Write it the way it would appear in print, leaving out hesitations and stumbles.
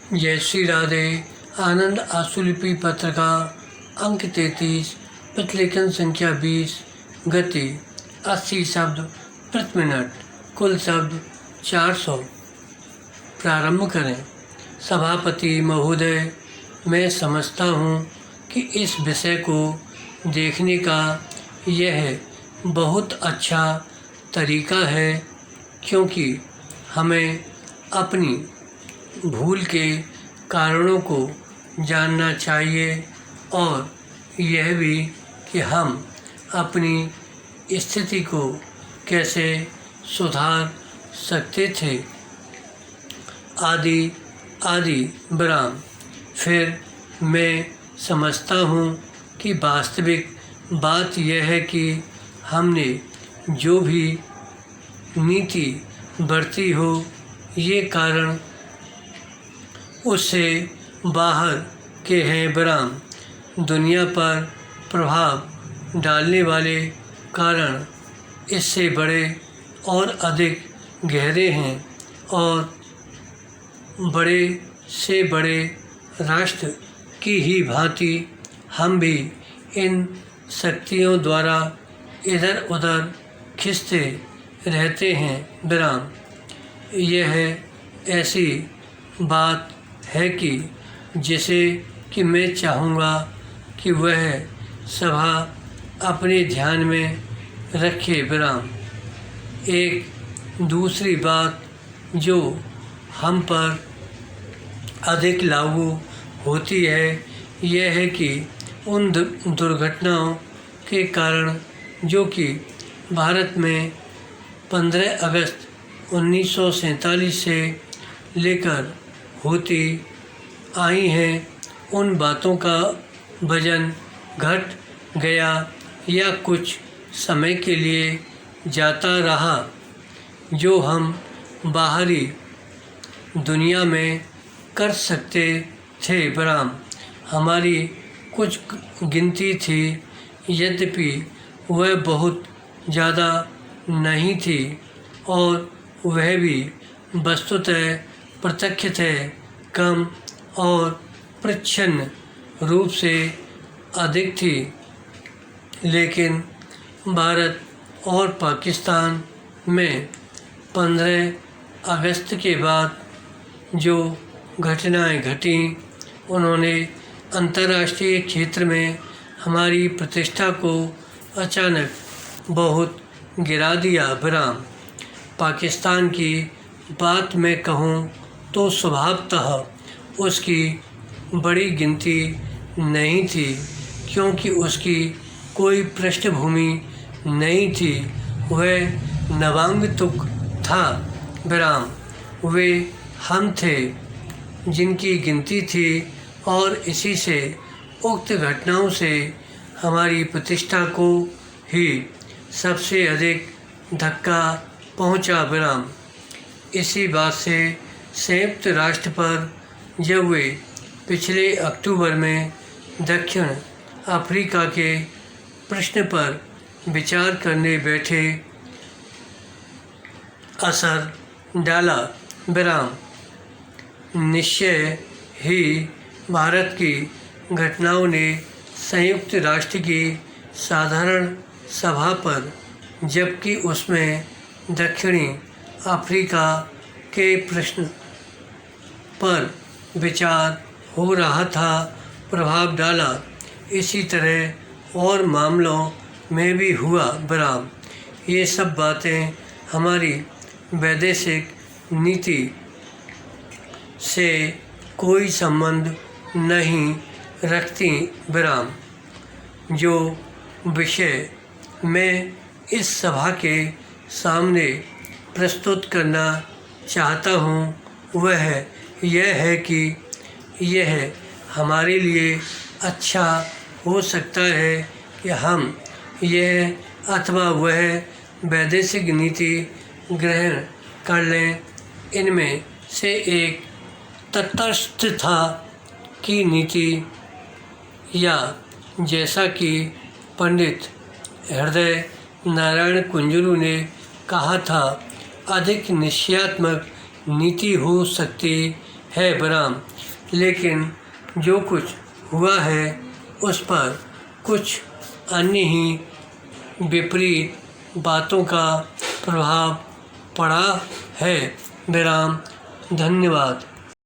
जय श्री राधे। आनंद आशुलिपि पत्र का अंक 33, प्रतिलेखन संख्या 20, गति 80 शब्द प्रति मिनट, कुल शब्द 400। प्रारंभ करें। सभापति महोदय, मैं समझता हूँ कि इस विषय को देखने का यह बहुत अच्छा तरीका है, क्योंकि हमें अपनी भूल के कारणों को जानना चाहिए और यह भी कि हम अपनी स्थिति को कैसे सुधार सकते थे। आदि आदि विराम। फिर मैं समझता हूँ कि वास्तविक बात यह है कि हमने जो भी नीति बरती हो, ये कारण उससे बाहर के हैं विराम। दुनिया पर प्रभाव डालने वाले कारण इससे बड़े और अधिक गहरे हैं और बड़े से बड़े राष्ट्र की ही भांति हम भी इन शक्तियों द्वारा इधर उधर खिंचते रहते हैं विराम। यह ऐसी बात है कि जिसे कि मैं चाहूँगा कि वह सभा अपने ध्यान में रखे विराम। एक दूसरी बात जो हम पर अधिक लागू होती है, यह है कि उन दुर्घटनाओं के कारण जो कि भारत में 15 अगस्त 1947 से लेकर होती आई हैं, उन बातों का वजन घट गया या कुछ समय के लिए जाता रहा, जो हम बाहरी दुनिया में कर सकते थे विराम। हमारी कुछ गिनती थी, यद्यपि वह बहुत ज़्यादा नहीं थी और वह भी वस्तुतः प्रत्यक्षतः कम और प्रच्छन्न रूप से अधिक थी, लेकिन भारत और पाकिस्तान में 15 अगस्त के बाद जो घटनाएं घटीं, उन्होंने अंतर्राष्ट्रीय क्षेत्र में हमारी प्रतिष्ठा को अचानक बहुत गिरा दिया विराम। पाकिस्तान की बात मैं कहूँ तो स्वभावतः उसकी बड़ी गिनती नहीं थी, क्योंकि उसकी कोई पृष्ठभूमि नहीं थी। वह नवांगतुक था विराम। वे हम थे जिनकी गिनती थी और इसी से उक्त घटनाओं से हमारी प्रतिष्ठा को ही सबसे अधिक धक्का पहुंचा विराम। इसी बात से संयुक्त राष्ट्र पर जब वे पिछले अक्टूबर में दक्षिण अफ्रीका के प्रश्न पर विचार करने बैठे, असर डाला विराम। निश्चय ही भारत की घटनाओं ने संयुक्त राष्ट्र की साधारण सभा पर, जबकि उसमें दक्षिणी अफ्रीका के प्रश्न पर विचार हो रहा था, प्रभाव डाला। इसी तरह और मामलों में भी हुआ विराम। ये सब बातें हमारी वैदेशिक नीति से कोई संबंध नहीं रखती विराम। जो विषय मैं इस सभा के सामने प्रस्तुत करना चाहता हूँ, वह यह है कि यह हमारे लिए अच्छा हो सकता है कि हम यह अथवा वह वैदेशिक नीति ग्रहण कर लें। इनमें से एक तटस्थता की नीति, या जैसा कि पंडित हृदय नारायण कुंजरू ने कहा था, अधिक निश्चयात्मक नीति हो सकती है विराम। लेकिन जो कुछ हुआ है उस पर कुछ अन्य ही विपरीत बातों का प्रभाव पड़ा है विराम। धन्यवाद।